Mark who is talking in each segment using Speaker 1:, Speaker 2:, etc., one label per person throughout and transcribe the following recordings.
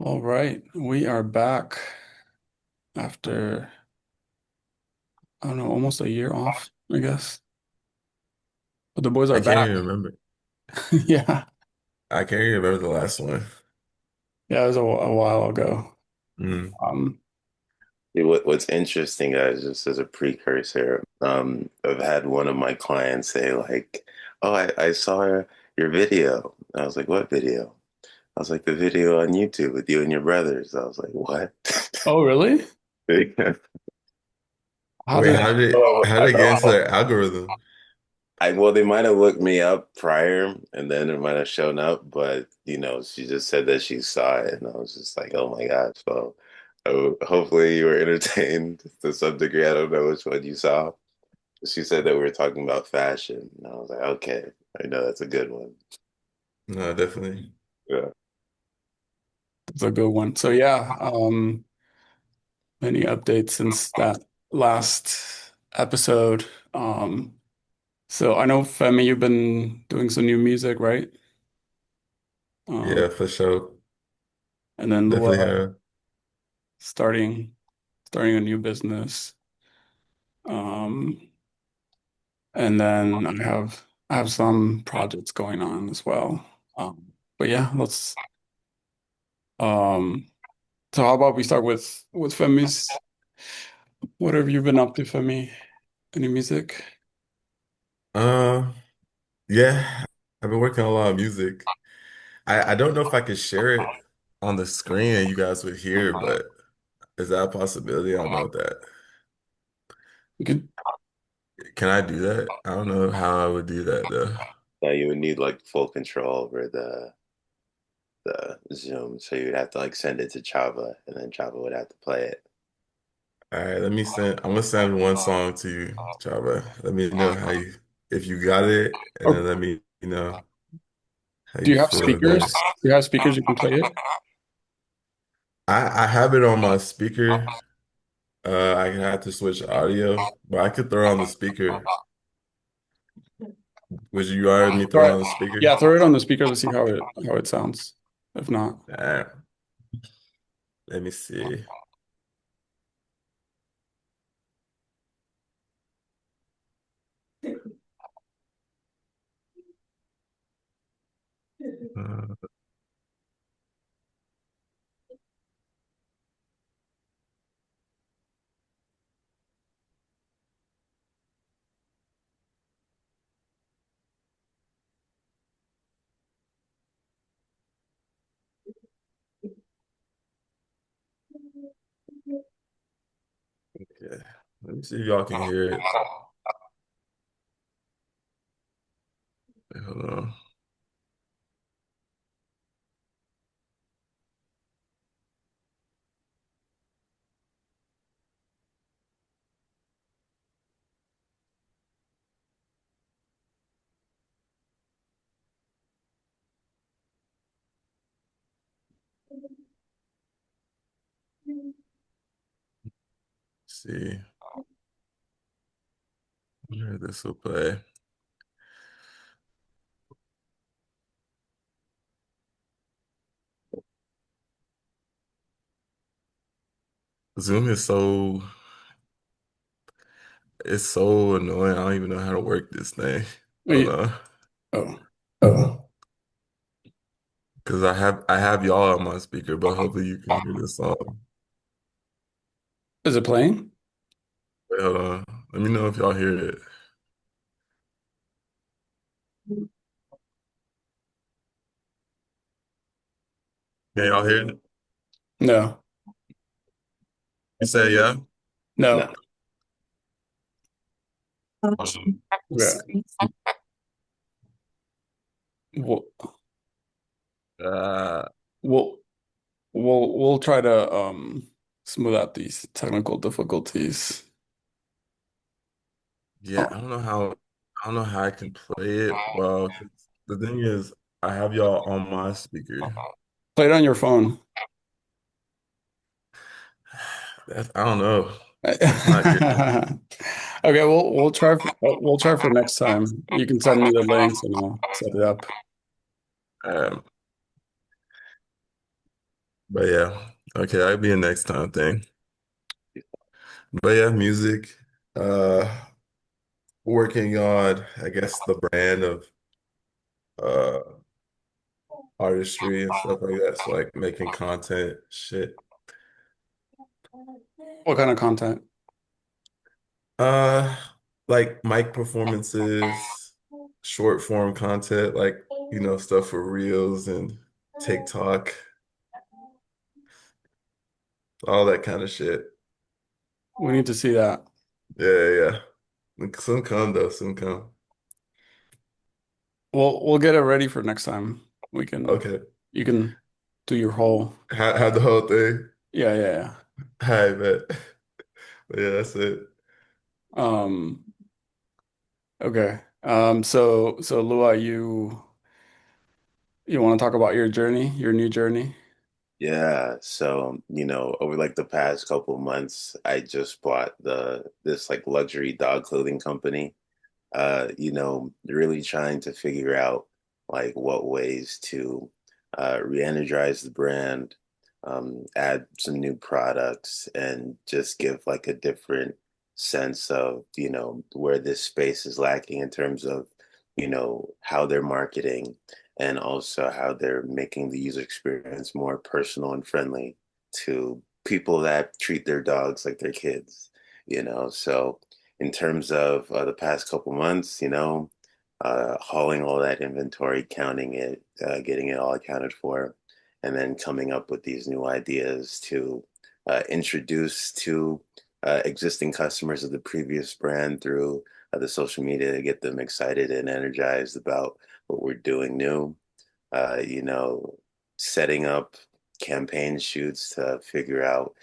Speaker 1: All right, we are back after, I don't know, almost a year off, I guess. But the boys
Speaker 2: I
Speaker 1: are
Speaker 2: can't
Speaker 1: back.
Speaker 2: even remember.
Speaker 1: Yeah.
Speaker 2: I can't even remember the last one.
Speaker 1: Yeah, it was a while ago.
Speaker 2: Mm.
Speaker 1: Um,
Speaker 3: What's interesting, guys, just as a precursor, I've had one of my clients say like, "Oh, I saw your video." I was like, "What video?" I was like, "The video on YouTube with you and your brothers." I was like, "What?"
Speaker 1: oh, really?
Speaker 3: Yeah.
Speaker 1: How
Speaker 2: Wait,
Speaker 1: did,
Speaker 2: how did it get into their algorithm?
Speaker 3: Well, they might have looked me up prior, and then it might have shown up, but she just said that she saw it, and I was just like, "Oh my gosh!" So, hopefully, you were entertained to some degree. I don't know which one you saw. She said that we were talking about fashion. And I was like, okay, I know that's a good one.
Speaker 2: No, definitely.
Speaker 3: Yeah.
Speaker 1: it's a good one. So yeah, any updates since that last episode? Um, so I know Femi, you've been doing some new music, right?
Speaker 2: Yeah,
Speaker 1: Um,
Speaker 2: for sure.
Speaker 1: and then
Speaker 2: Definitely
Speaker 1: Luwa
Speaker 2: have.
Speaker 1: starting starting a new business. Um, And then I have some projects going on as well. But yeah, let's um so how about we start with Femi's, what have you been up to, Femi? Any music?
Speaker 2: Um, yeah, I've been working on a lot of music. I don't know if I could share it on the screen and you guys would hear, but is that a possibility? I don't know that.
Speaker 1: We could
Speaker 2: Can I do that? I don't know how I would do that though.
Speaker 3: Now you would need like full control over the Zoom. So you would have to like send it to Chava and then Chava would have to play it.
Speaker 2: All right, let me send. I'm gonna send one song to you, Java. Let me know how you, if you got it, and then
Speaker 1: oh,
Speaker 2: let me know how
Speaker 1: do
Speaker 2: you
Speaker 1: you have
Speaker 2: feel
Speaker 1: speakers?
Speaker 2: about it.
Speaker 1: Do you have speakers you can play it?
Speaker 2: I have it on my speaker. I have to switch audio, but I could throw on the speaker. Would you rather me
Speaker 1: All
Speaker 2: throw
Speaker 1: right.
Speaker 2: on the speaker?
Speaker 1: Yeah, throw it on the speaker to see how it sounds. If not,
Speaker 2: All right, let me see. Uh, okay, let me see if y'all can hear it. Wait, hold on. See, where this will play. Zoom is so it's so annoying. I don't even know how to work this thing. Hold
Speaker 1: wait.
Speaker 2: on.
Speaker 1: Oh,
Speaker 2: Oh. Because I have y'all on my speaker, but hopefully you can hear this song.
Speaker 1: is it playing?
Speaker 2: Wait, hold on. Let me know if y'all hear it. Can y'all hear it?
Speaker 1: No,
Speaker 2: You say yeah?
Speaker 3: No.
Speaker 1: no. Yeah, we'll
Speaker 2: Uh,
Speaker 1: we'll we'll try to smooth out these technical difficulties.
Speaker 2: yeah,
Speaker 1: Oh,
Speaker 2: I don't know how I can play it. Well, 'cause the thing is, I have y'all on my speaker.
Speaker 1: play it on your phone.
Speaker 2: I don't know. It's not good.
Speaker 1: Okay, we'll try for next time. You can send me the links and I'll set it up.
Speaker 2: Um, But yeah, okay, I'll be a next time thing. But yeah, music. Uh, Working on, I guess, the brand of uh artistry and stuff like that. So like making content, shit.
Speaker 1: What kind of content?
Speaker 2: Uh, like mic performances, short form content, like stuff for Reels and TikTok, all that kind of shit.
Speaker 1: We need to see that.
Speaker 2: Yeah, yeah. Some come though, some come.
Speaker 1: We'll get it ready for next time. We can
Speaker 2: Okay.
Speaker 1: you can do your whole
Speaker 2: Had the whole thing.
Speaker 1: yeah, yeah, yeah.
Speaker 2: I bet. But yeah, that's it.
Speaker 1: Um, okay. So Lua, you want to talk about your journey, your new journey?
Speaker 3: Yeah, so over like the past couple months, I just bought the this like luxury dog clothing company. Really trying to figure out like what ways to re-energize the brand, add some new products, and just give like a different sense of, where this space is lacking in terms of, how they're marketing and also how they're making the user experience more personal and friendly to people that treat their dogs like their kids, So in terms of the past couple months, hauling all that inventory, counting it, getting it all accounted for, and then coming up with these new ideas to introduce to existing customers of the previous brand through the social media to get them excited and energized about what we're doing new. uh, you know, Setting up campaign shoots to figure out,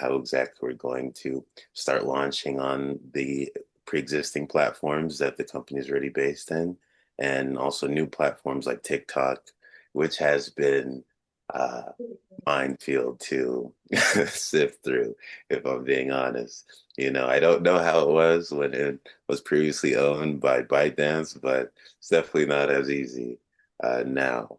Speaker 3: how exactly we're going to start launching on the pre-existing platforms that the company is already based in, and also new platforms like TikTok, which has been uh, minefield to sift through, if I'm being honest. I don't know how it was when it was previously owned by ByteDance, but it's definitely not as easy now.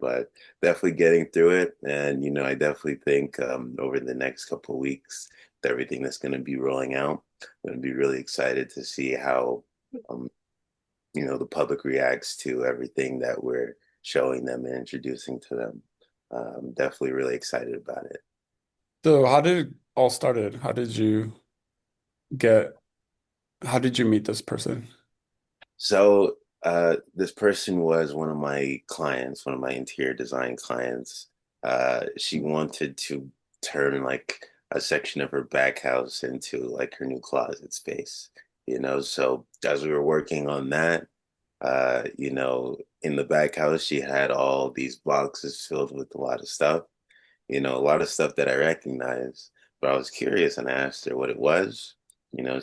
Speaker 3: But definitely getting through it. And, I definitely think over the next couple of weeks, with everything that's going to be rolling out, I'm going to be really excited to see how, um, the public reacts to everything that we're showing them and introducing to them. I'm definitely really excited about it.
Speaker 1: So how did it all started? Get how did you meet this person?
Speaker 3: So, this person was one of my clients, one of my interior design clients. She wanted to turn like a section of her back house into like her new closet space, So as we were working on that, in the back house, she had all these boxes filled with a lot of stuff, a lot of stuff that I recognize. But I was curious and I asked her what it was.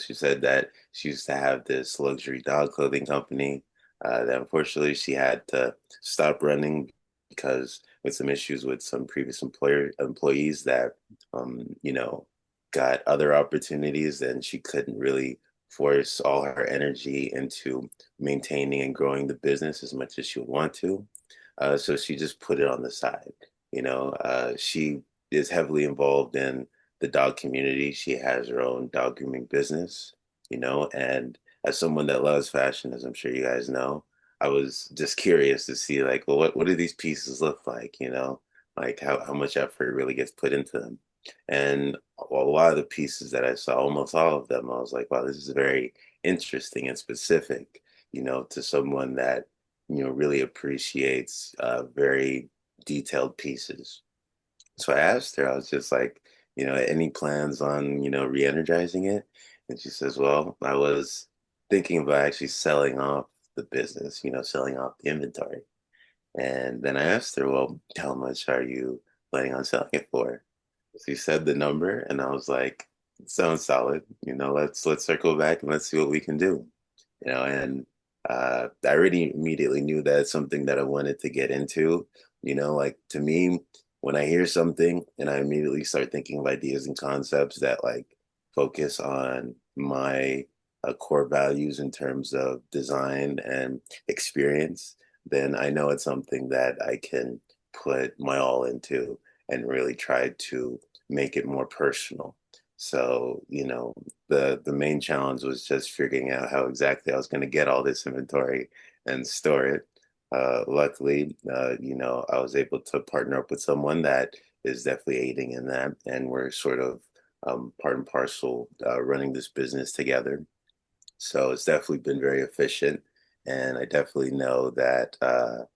Speaker 3: She said that she used to have this luxury dog clothing company that unfortunately she had to stop running because with some issues with some previous employees that got other opportunities and she couldn't really force all her energy into maintaining and growing the business as much as she would want to. So she just put it on the side. She is heavily involved in the dog community. She has her own dog grooming business, and as someone that loves fashion, as I'm sure you guys know, I was just curious to see like, well, what do these pieces look like, like how much effort really gets put into them. And a lot of the pieces that I saw, almost all of them, I was like, wow, this is very interesting and specific, to someone that, really appreciates very detailed pieces. So I asked her, I was just like, any plans on, re-energizing it? And she says, well, I was thinking about actually selling off the business, selling off the inventory. And then I asked her, well, how much are you planning on selling it for? She said the number, and I was like, it sounds solid. Let's circle back and let's see what we can do. And I already immediately knew that it's something that I wanted to get into. Like to me, when I hear something and I immediately start thinking of ideas and concepts that like focus on my core values in terms of design and experience, then I know it's something that I can put my all into and really tried to make it more personal. So, the main challenge was just figuring out how exactly I was going to get all this inventory and store it. Luckily, I was able to partner up with someone that is definitely aiding in that, and we're sort of part and parcel running this business together. So it's definitely been very efficient, and I definitely know that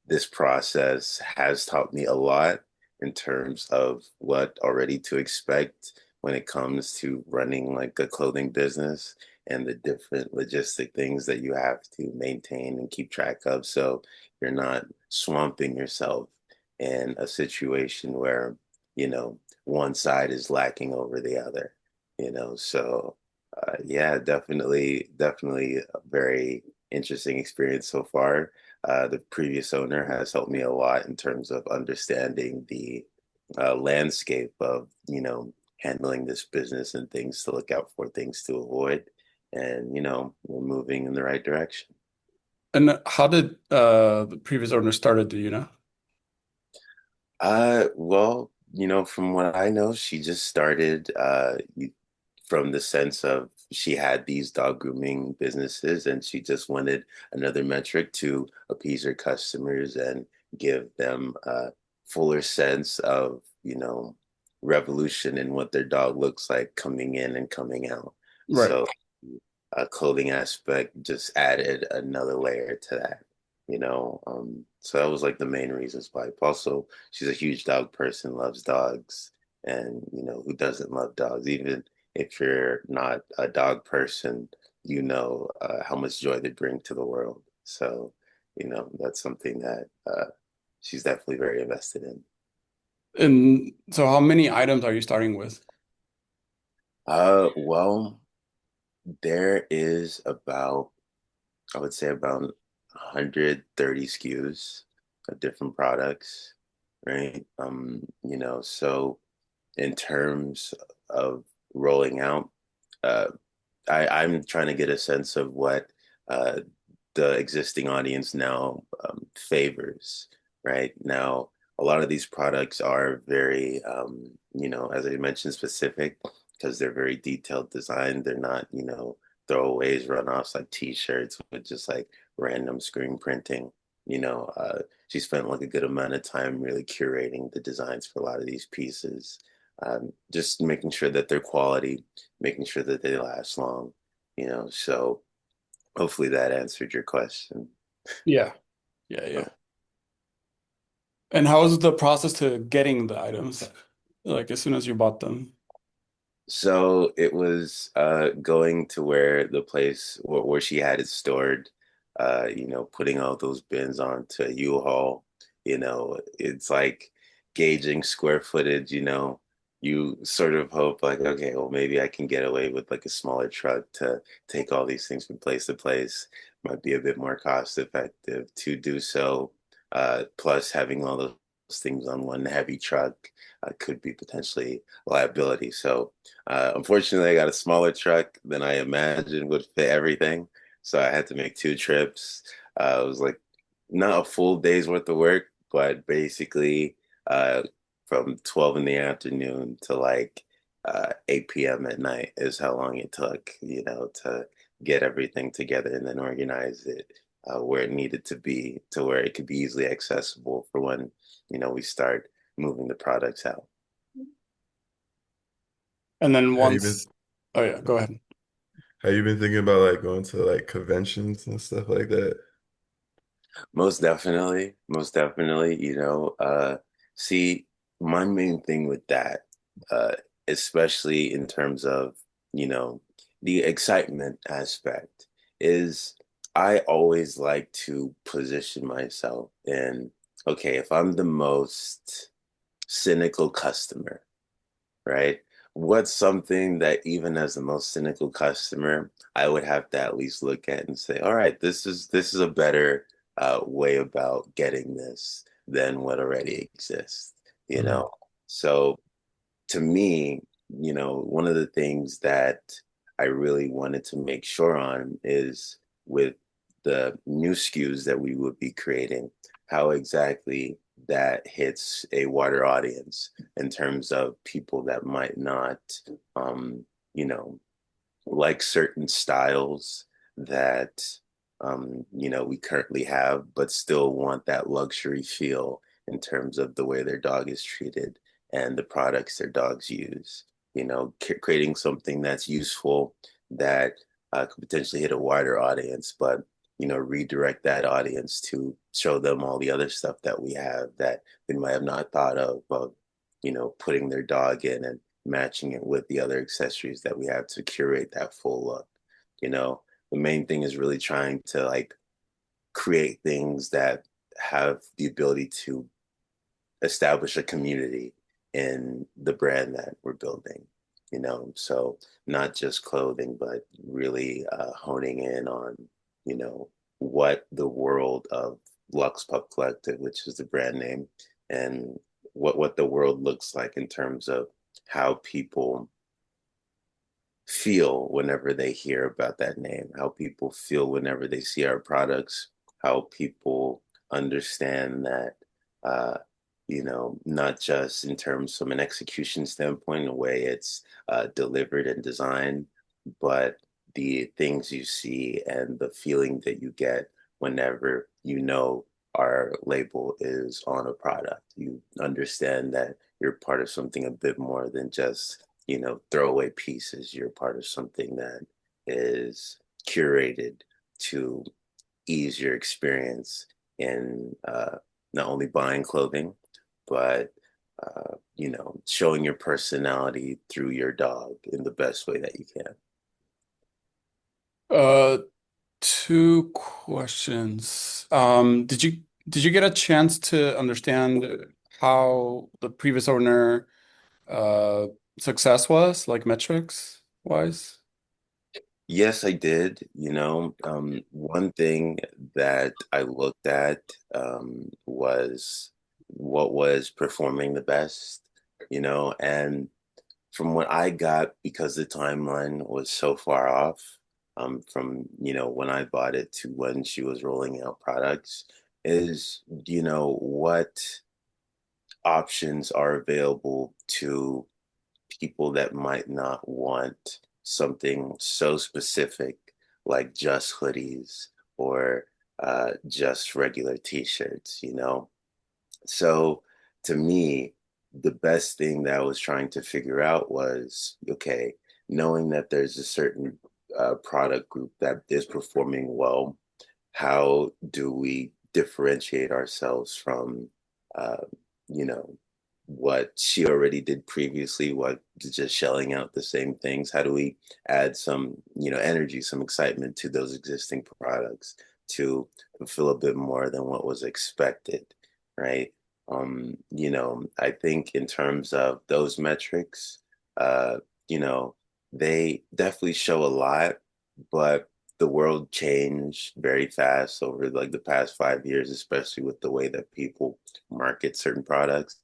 Speaker 3: this process has taught me a lot in terms of what already to expect when it comes to running like a clothing business and the different logistic things that you have to maintain and keep track of. So you're not swamping yourself in a situation where, one side is lacking over the other, So yeah, definitely a very interesting experience so far. The previous owner has helped me a lot in terms of understanding the landscape of, handling this business and things to look out for, things to avoid. And, we're moving in the right direction.
Speaker 1: And how did the previous owner started, do you know?
Speaker 3: Well, from what I know, she just started from the sense of she had these dog grooming businesses and she just wanted another metric to appease her customers and give them a fuller sense of, revolution in what their dog looks like coming in and coming out.
Speaker 1: Right.
Speaker 3: So a clothing aspect just added another layer to that, So that was like the main reasons why. Also, she's a huge dog person, loves dogs, and who doesn't love dogs? Even if you're not a dog person, how much joy they bring to the world. So, that's something that she's definitely very invested in.
Speaker 1: And so how many items are you starting with?
Speaker 3: Well, there is I would say about 130 SKUs of different products, right? So in terms of rolling out, uh, I'm trying to get a sense of what uh, the existing audience now favors, right? Now, a lot of these products are very, as I mentioned, specific because they're very detailed design. They're not, throwaways, runoffs like T-shirts with just like random screen printing. She spent like a good amount of time really curating the designs for a lot of these pieces, just making sure that they're quality, making sure that they last long, So hopefully that answered your question.
Speaker 1: Yeah. Yeah,
Speaker 3: Uh,
Speaker 1: yeah. And how was the process to getting the items? Like as soon as you bought them?
Speaker 3: So it was going to where the place where she had it stored, putting all those bins onto a U-Haul. It's like gauging square footage, you sort of hope like, okay, well, maybe I can get away with like a smaller truck to take all these things from place to place. Might be a bit more cost effective to do so. Plus having all those things on one heavy truck could be potentially a liability. So unfortunately, I got a smaller truck than I imagined would fit everything. So I had to make two trips. It was like not a full day's worth of work, but basically uh, from 12 in the afternoon to like 8 p.m. at night is how long it took, to get everything together and then organize it where it needed to be to where it could be easily accessible for when, we start moving the products out.
Speaker 1: And then
Speaker 2: Have you been
Speaker 1: once, oh yeah, go ahead.
Speaker 2: have you been thinking about like going to like conventions and stuff like that?
Speaker 3: Most definitely, see, my main thing with that, uh, especially in terms of, you know, the excitement aspect, is I always like to position myself in, okay, if I'm the most cynical customer, right? What's something that even as the most cynical customer, I would have to at least look at and say, all right, this is a better way about getting this than what already exists, you
Speaker 2: Mhm.
Speaker 3: know? So to me, one of the things that I really wanted to make sure on is with the new SKUs that we would be creating, how exactly that hits a wider audience in terms of people that might not, um, you know, like certain styles that we currently have, but still want that luxury feel in terms of the way their dog is treated and the products their dogs use. Creating something that's useful that could potentially hit a wider audience, but redirect that audience to show them all the other stuff that we have that they might have not thought of putting their dog in and matching it with the other accessories that we have to curate that full look. You know, the main thing is really trying to like create things that have the ability to establish a community in the brand that we're building. So not just clothing, but really honing in on, you know, what the world of Lux Pup Collective, which is the brand name, and what the world looks like in terms of how people feel whenever they hear about that name, how people feel whenever they see our products, how people understand that, uh, not just in terms from an execution standpoint, the way it's delivered and designed, but the things you see and the feeling that you get whenever our label is on a product. You understand that you're part of something a bit more than just throwaway pieces. You're part of something that is curated to ease your experience in not only buying clothing, but showing your personality through your dog in the best way that you can.
Speaker 1: Uh, Two questions. Did you get a chance to understand how the previous owner uh success was, like metrics wise?
Speaker 3: Yes, I did. One thing that I looked at was what was performing the best, and from what I got, because the timeline was so far off, from, when I bought it to when she was rolling out products, is, what options are available to people that might not want something so specific like just hoodies or just regular t-shirts. So to me, the best thing that I was trying to figure out was, okay, knowing that there's a certain product group that is performing well, how do we differentiate ourselves from, uh, you know, what she already did previously, what just shelling out the same things? How do we add some, energy, some excitement to those existing products to fulfill a bit more than what was expected, right? I think in terms of those metrics, uh, you know, they definitely show a lot, but the world changed very fast over like the past 5 years, especially with the way that people market certain products,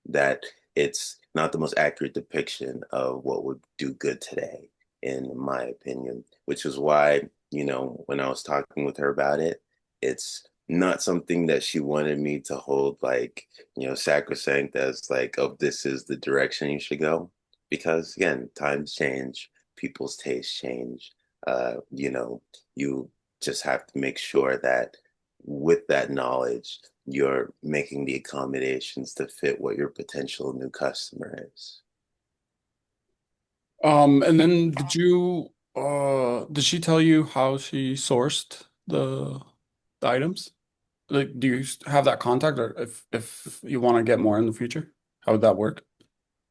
Speaker 3: that it's not the most accurate depiction of what would do good today, in my opinion, which is why, when I was talking with her about it, it's not something that she wanted me to hold like, sacrosanct as like, oh, this is the direction you should go. Because again, times change, people's tastes change. You just have to make sure that with that knowledge, you're making the accommodations to fit what your potential new customer is.
Speaker 1: And then did she tell you how she sourced the items? Like, do you have that contact, or if you want to get more in the future, how would that work?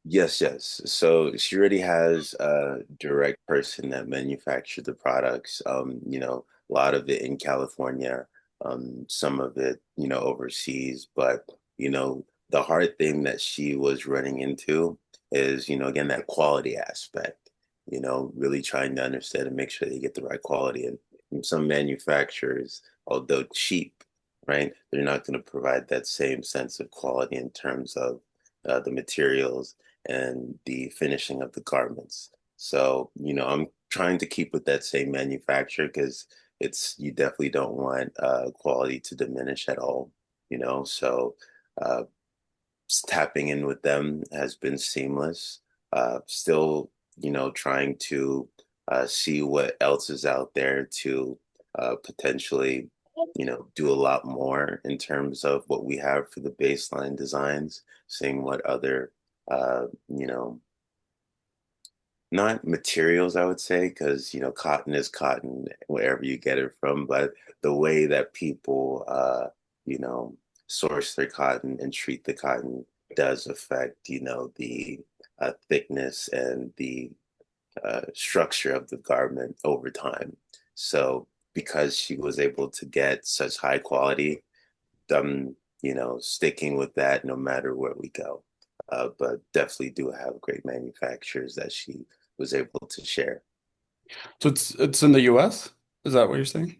Speaker 3: Yes, yes. So she already has a direct person that manufactured the products. A lot of it in California, some of it, overseas. But, the hard thing that she was running into is, again, that quality aspect, really trying to understand and make sure they get the right quality. And some manufacturers, although cheap, right, they're not going to provide that same sense of quality in terms of the materials and the finishing of the garments. So, I'm trying to keep with that same manufacturer because you definitely don't want quality to diminish at all. So uh, tapping in with them has been seamless. Still, trying to see what else is out there to potentially, do a lot more in terms of what we have for the baseline designs, seeing what other, you know, not materials, I would say, because cotton is cotton wherever you get it from, but the way that people you know, source their cotton and treat the cotton does affect, the thickness and the structure of the garment over time. So because she was able to get such high quality, sticking with that no matter where we go. But definitely do have great manufacturers that she was able to share.
Speaker 1: So it's in the US? Is that what you're saying?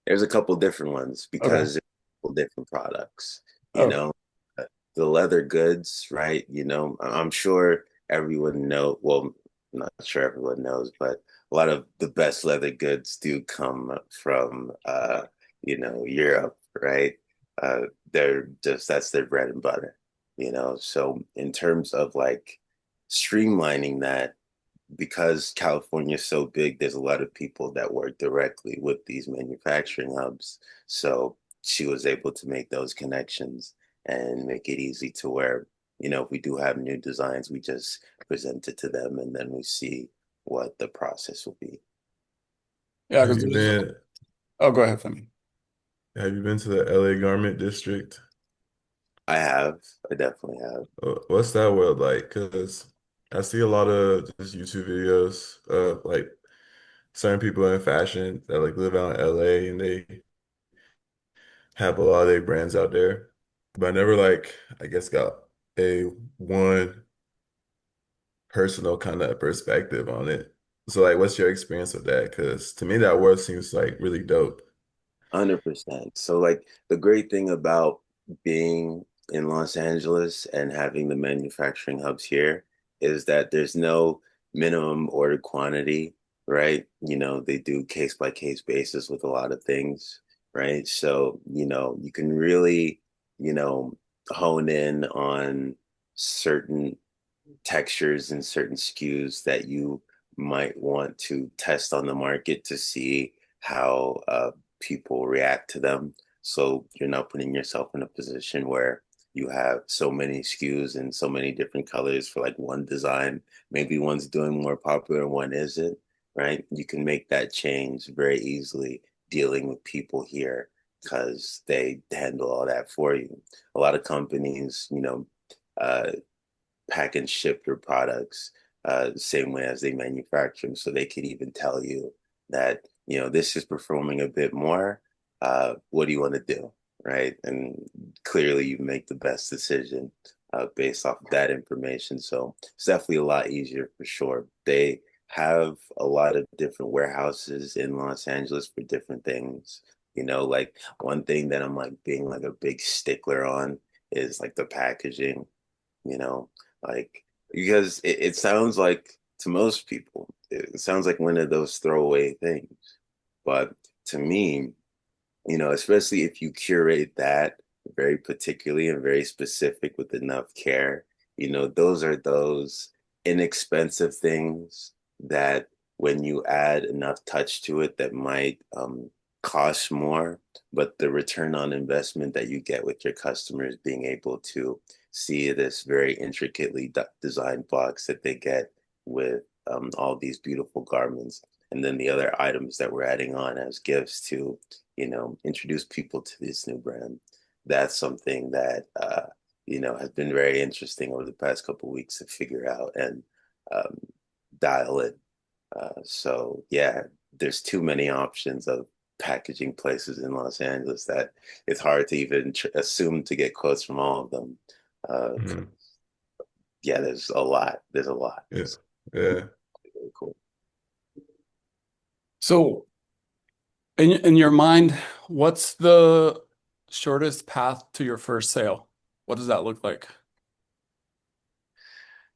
Speaker 3: There's a couple different ones
Speaker 1: Okay.
Speaker 3: because there's a couple different products, you
Speaker 1: Okay.
Speaker 3: know. Uh, the leather goods, right? I'm sure everyone well, not sure everyone knows, but a lot of the best leather goods do come from Europe, right? Uh, that's their bread and butter. So in terms of like streamlining that, because California is so big, there's a lot of people that work directly with these manufacturing hubs. So she was able to make those connections and make it easy to where, if we do have new designs, we just present it to them and then we see what the process will be.
Speaker 1: Yeah,
Speaker 2: Have
Speaker 1: because
Speaker 2: you
Speaker 1: there's,
Speaker 2: been
Speaker 1: oh, go ahead, Femi.
Speaker 2: have you been to the LA Garment District?
Speaker 3: I have, I definitely have.
Speaker 2: What's that world like? Because I see a lot of just YouTube videos of like certain people in fashion that like live out in LA and they have a lot of their brands out there. But I never like, I guess, got a one personal kind of perspective on it. So like what's your experience with that? Because to me that world seems like really dope.
Speaker 3: 100%. So, like, the great thing about being in Los Angeles and having the manufacturing hubs here is that there's no minimum order quantity, right? They do case by case basis with a lot of things, right? So, you can really, you know, hone in on certain textures and certain SKUs that you might want to test on the market to see how people react to them. So you're not putting yourself in a position where you have so many SKUs and so many different colors for like one design. Maybe one's doing more popular, one isn't, right? You can make that change very easily dealing with people here because they handle all that for you. A lot of companies, uh, pack and ship your products the same way as they manufacture them. So they could even tell you that, this is performing a bit more. What do you want to do? Right. And clearly you make the best decision based off of that information. So it's definitely a lot easier for sure. They have a lot of different warehouses in Los Angeles for different things. Like one thing that I'm like being like a big stickler on is like the packaging, you know, like because it sounds like to most people, it sounds like one of those throwaway things. But to me, especially if you curate that very particularly and very specific with enough care, those are those inexpensive things that when you add enough touch to it that might cost more, but the return on investment that you get with your customers being able to see this very intricately designed box that they get with all these beautiful garments. And then the other items that we're adding on as gifts to introduce people to this new brand. That's something that has been very interesting over the past couple of weeks to figure out and um, dial in. So yeah, there's too many options of packaging places in Los Angeles that it's hard to even assume to get quotes from all of them.
Speaker 2: Mhm.
Speaker 3: Yeah, there's a lot. There's a lot.
Speaker 2: Yeah.
Speaker 3: It's
Speaker 2: Yeah.
Speaker 3: really cool.
Speaker 1: So in your mind, what's the shortest path to your first sale? What does that look like?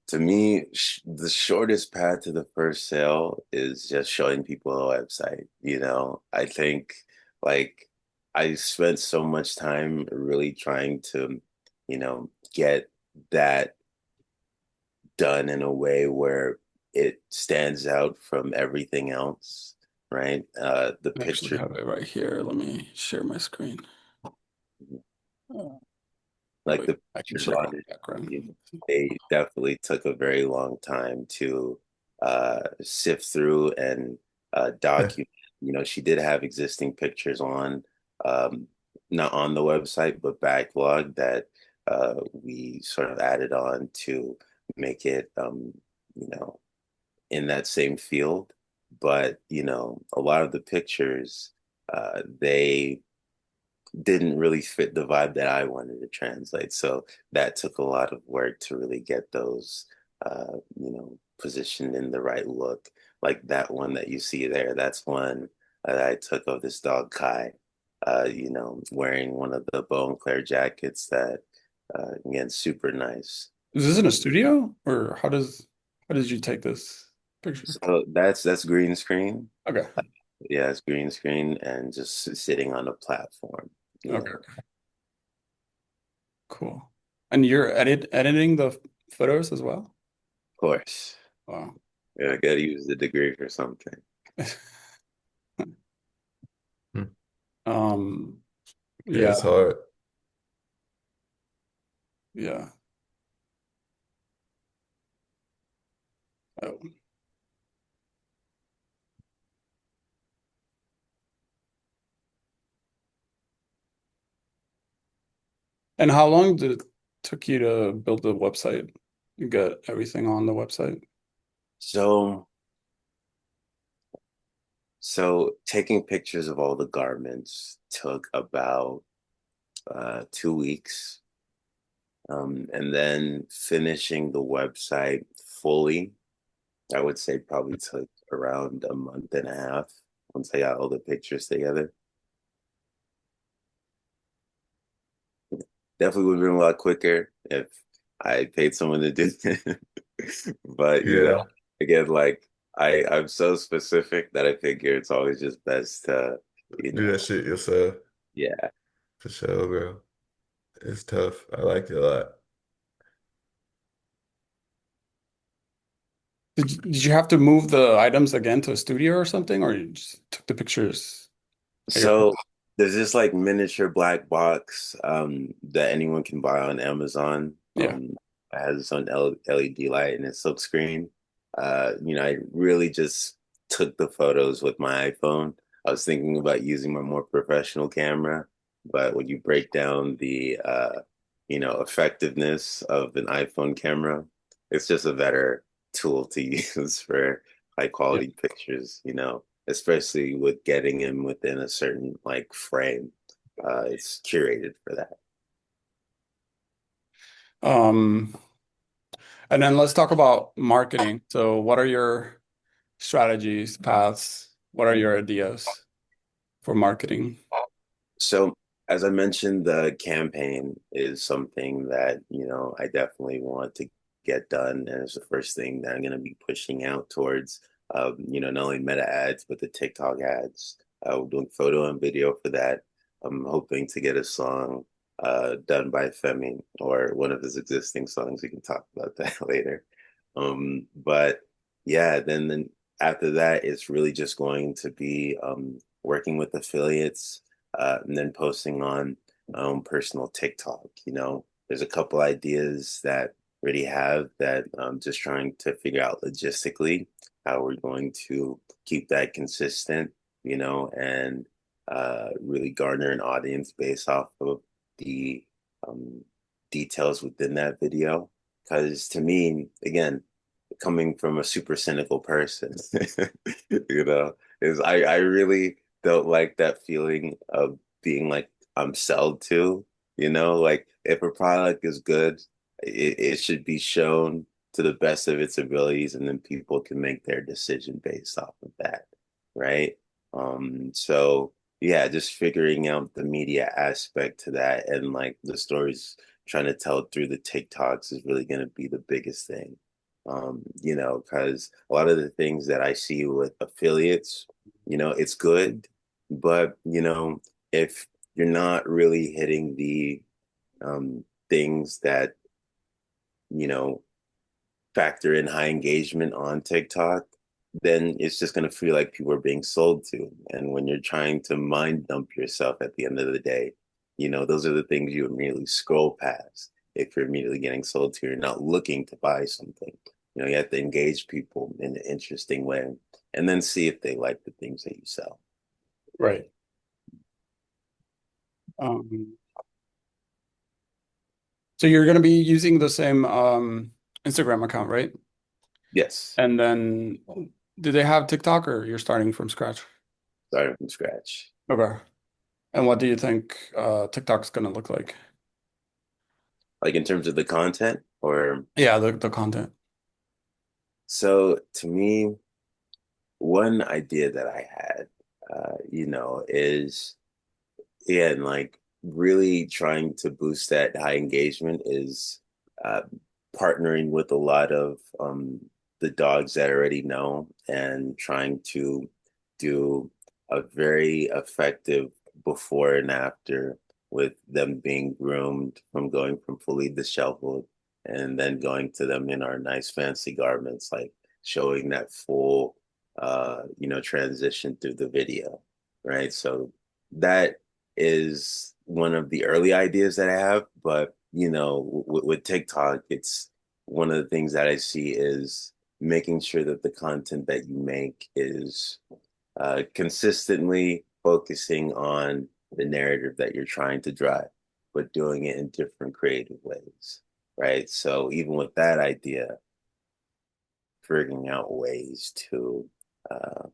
Speaker 3: To me, the shortest path to the first sale is just showing people a website. I think like I spent so much time really trying to get that done in a way where it stands out from everything else, right? The
Speaker 1: I actually
Speaker 3: picture,
Speaker 1: have it right here. Let me share my screen. Oh,
Speaker 3: like
Speaker 1: wait,
Speaker 3: the
Speaker 1: I can
Speaker 3: pictures
Speaker 1: share my
Speaker 3: on it,
Speaker 1: background.
Speaker 3: they definitely took a very long time to sift through and document. She did have existing pictures on, um, not on the website, but backlog that we sort of added on to make it, you know, in that same field. But, a lot of the pictures, they didn't really fit the vibe that I wanted to translate. So that took a lot of work to really get those, positioned in the right look. Like that one that you see there, that's one that I took of this dog Kai, wearing one of the Bone Claire jackets that, again, super nice.
Speaker 1: Is this in a studio or how did you take this picture?
Speaker 3: So that's green screen.
Speaker 1: Okay.
Speaker 3: Yeah, it's green screen and just sitting on a platform, you know.
Speaker 1: Okay. Cool. And you're editing the photos as well?
Speaker 3: Of course.
Speaker 1: Wow.
Speaker 3: Yeah, I gotta use the degree for something.
Speaker 2: Hmm.
Speaker 1: Um,
Speaker 2: Yeah,
Speaker 1: yeah,
Speaker 2: it's hard.
Speaker 1: yeah. Oh. And how long did it took you to build the website? You get everything on the website?
Speaker 3: So, so taking pictures of all the garments took about 2 weeks. And then finishing the website fully, I would say probably took around a month and a half once I got all the pictures together. Definitely would have been a lot quicker if I paid someone to do it. But
Speaker 2: Yeah,
Speaker 3: again, like I'm so specific that I figure it's always just best to, you
Speaker 2: do
Speaker 3: know,
Speaker 2: that shit yourself
Speaker 3: yeah.
Speaker 2: for sure, bro. It's tough. I like it a lot.
Speaker 1: Did you have to move the items again to a studio or something, or you just took the pictures at your
Speaker 3: So there's this like miniature black box that anyone can buy on Amazon.
Speaker 1: yeah.
Speaker 3: It has its own LED light and its silk screen. I really just took the photos with my iPhone. I was thinking about using my more professional camera, but when you break down the effectiveness of an iPhone camera, it's just a better tool to use for high
Speaker 1: Yeah.
Speaker 3: quality pictures, especially with getting him within a certain like frame. It's curated for that.
Speaker 1: Um, and then let's talk about marketing. So what are your strategies, paths? What are your ideas for marketing?
Speaker 3: So, as I mentioned, the campaign is something that I definitely want to get done, and it's the first thing that I'm going to be pushing out towards. Not only Meta ads, but the TikTok ads. We're doing photo and video for that. I'm hoping to get a song done by Femi or one of his existing songs. We can talk about that later. But yeah, then after that, it's really just going to be working with affiliates and then posting on my own personal TikTok. There's a couple ideas that already have that I'm just trying to figure out logistically how we're going to keep that consistent, and really garner an audience based off of the um, details within that video. Because to me, again, coming from a super cynical person, you know, is I really don't like that feeling of being like I'm sold to, like if a product is good, it should be shown to the best of its abilities and then people can make their decision based off of that, right? So yeah, just figuring out the media aspect to that and like the stories trying to tell through the TikToks is really going to be the biggest thing. Because a lot of the things that I see with affiliates, it's good, but if you're not really hitting the things that, you know, factor in high engagement on TikTok, then it's just going to feel like people are being sold to. And when you're trying to mind dump yourself at the end of the day, those are the things you immediately scroll past. If you're immediately getting sold to, you're not looking to buy something. You have to engage people in an interesting way and then see if they like the things that you sell.
Speaker 1: Right. Um, so you're going to be using the same Instagram account, right?
Speaker 3: Yes,
Speaker 1: And then do they have TikTok or you're starting from scratch?
Speaker 3: starting from scratch.
Speaker 1: Okay. And what do you think TikTok's going to look like?
Speaker 3: Like in terms of the content, or
Speaker 1: Yeah, the content.
Speaker 3: so to me, one idea that I had, is yeah, and like really trying to boost that high engagement is uh, partnering with a lot of the dogs that I already know and trying to do a very effective before and after with them being groomed from going from fully disheveled and then going to them in our nice fancy garments, like showing that full transition through the video, right? So that is one of the early ideas that I have, but with TikTok, it's one of the things that I see is making sure that the content that you make is consistently focusing on the narrative that you're trying to drive, but doing it in different creative ways, right? So even with that idea, figuring out ways to uh,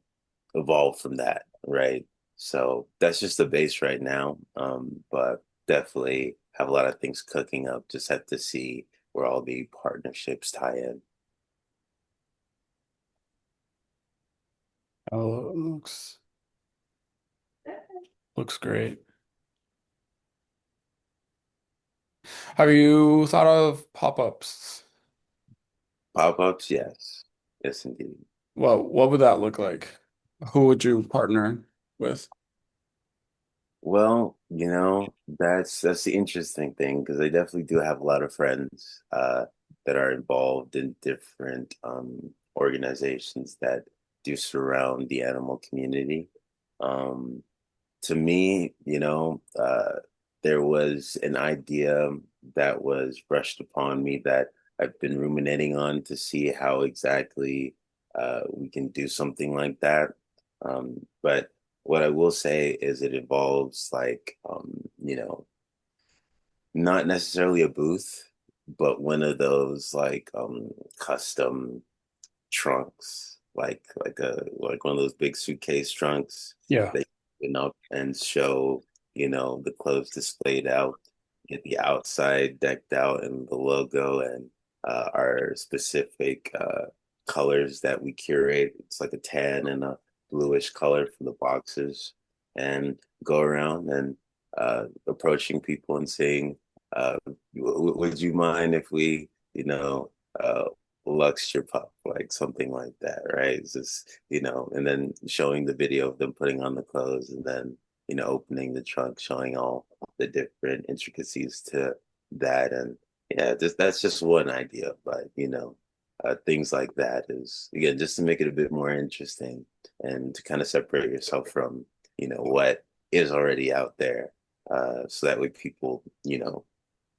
Speaker 3: evolve from that, right? So that's just the base right now. But definitely have a lot of things cooking up. Just have to see where all the partnerships tie in.
Speaker 1: Oh, it looks great. Have you thought of pop-ups?
Speaker 3: Pop-ups, yes. Yes, indeed.
Speaker 1: What would that look like? Who would you partner with?
Speaker 3: Well, that's the interesting thing because I definitely do have a lot of friends that are involved in different organizations that do surround the animal community. Um, to me, there was an idea that was brushed upon me that I've been ruminating on to see how exactly we can do something like that. But what I will say is it involves like, not necessarily a booth, but one of those like custom trunks, like one of those big suitcase trunks
Speaker 1: Yeah.
Speaker 3: that you can up and show, the clothes displayed out, get the outside decked out and the logo and our specific colors that we curate. It's like a tan and a bluish color for the boxes, and go around and approaching people and saying, would you mind if we, uh, Lux your pup, like something like that, right? It's just, and then showing the video of them putting on the clothes and then, opening the trunk, showing all the different intricacies to that. And yeah, that's just one idea, but things like that is again just to make it a bit more interesting and to kind of separate yourself from, what is already out there. So that way people,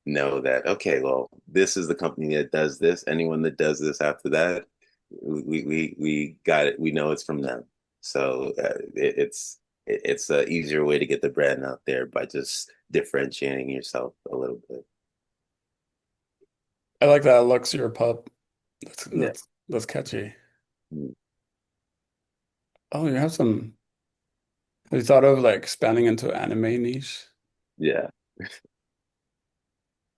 Speaker 3: know that okay, well, this is the company that does this. Anyone that does this after that, we got it. We know it's from them. So it's a easier way to get the brand out there by just differentiating yourself a little bit.
Speaker 1: I like that. Lux, your pup. That's
Speaker 3: Yeah,
Speaker 1: that's that's catchy.
Speaker 3: mm,
Speaker 1: Oh, you have some. Have you thought of like expanding into anime niche?
Speaker 3: yeah.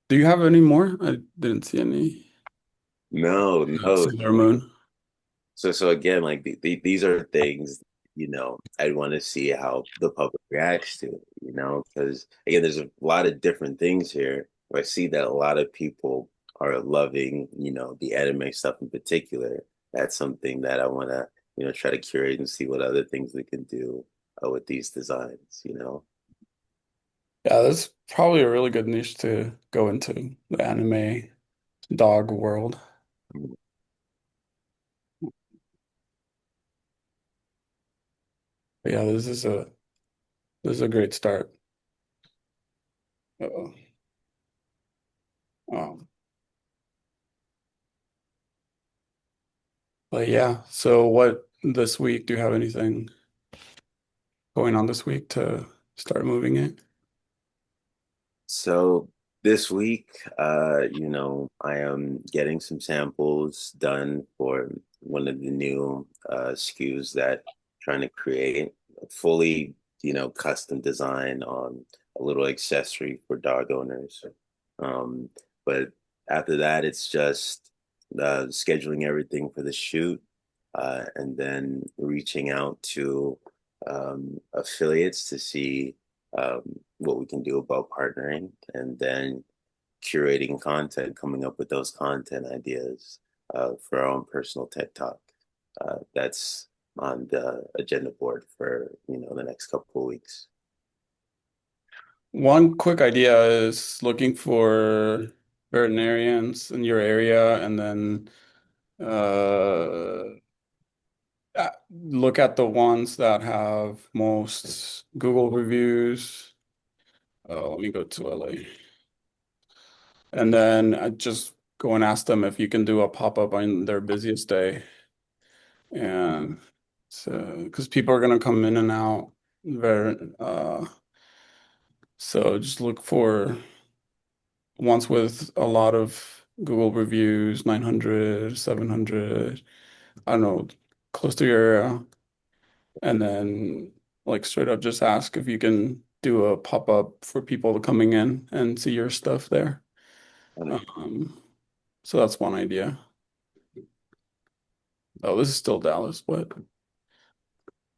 Speaker 1: Do you have any more? I didn't see any.
Speaker 3: No, no.
Speaker 1: Sailor Moon.
Speaker 3: So again, like these are things, I want to see how the public reacts to it, because again, there's a lot of different things here where I see that a lot of people are loving, the anime stuff in particular. That's something that I want to, try to curate and see what other things we can do with these designs.
Speaker 1: Yeah, that's probably a really good niche to go into, the anime dog world. But yeah, this is a great start. Uh, um, but yeah, so what this week? Do you have anything going on this week to start moving it?
Speaker 3: So this week, I am getting some samples done for one of the new SKUs that I'm trying to create a fully, custom design on a little accessory for dog owners. Um, but after that, it's just scheduling everything for the shoot, and then reaching out to affiliates to see um, what we can do about partnering, and then curating content, coming up with those content ideas for our own personal TikTok. That's on the agenda board for the next couple of weeks.
Speaker 1: One quick idea is looking for veterinarians in your area and then look at the ones that have most Google reviews. Let me go to LA. And then I just go and ask them if you can do a pop-up on their busiest day. And so, because people are gonna come in and out very, so just look for ones with a lot of Google reviews, 900, 700, I don't know, close to your area. And then like straight up just ask if you can do a pop-up for people coming in and see your stuff there. Um, so that's one idea. Oh, this is still Dallas, but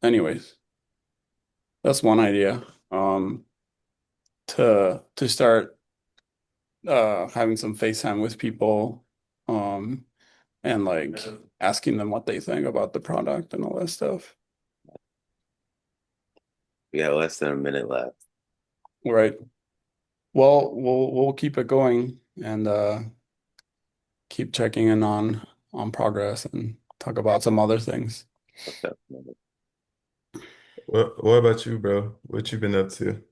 Speaker 1: anyways, that's one idea. To start having some FaceTime with people, um, and like asking them what they think about the product and all that stuff.
Speaker 3: We got less than a minute left.
Speaker 1: Right. Well, we'll keep it going and keep checking in on progress and talk about some other things.
Speaker 2: What about you, bro? What you been up to?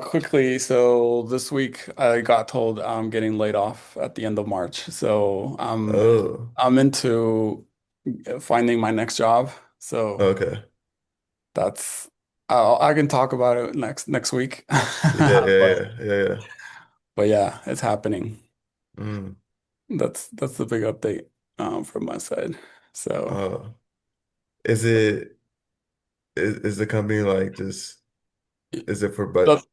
Speaker 1: Quickly, so this week I got told I'm getting laid off at the end of March. So
Speaker 2: Oh,
Speaker 1: I'm into finding my next job. So
Speaker 2: okay.
Speaker 1: that's I can talk about it next week.
Speaker 2: Yeah, yeah,
Speaker 1: But
Speaker 2: yeah, yeah, yeah.
Speaker 1: but yeah, it's happening.
Speaker 2: Mm.
Speaker 1: That's the big update from my side. So
Speaker 2: Uh, is it is the company like just is it for
Speaker 1: the
Speaker 2: but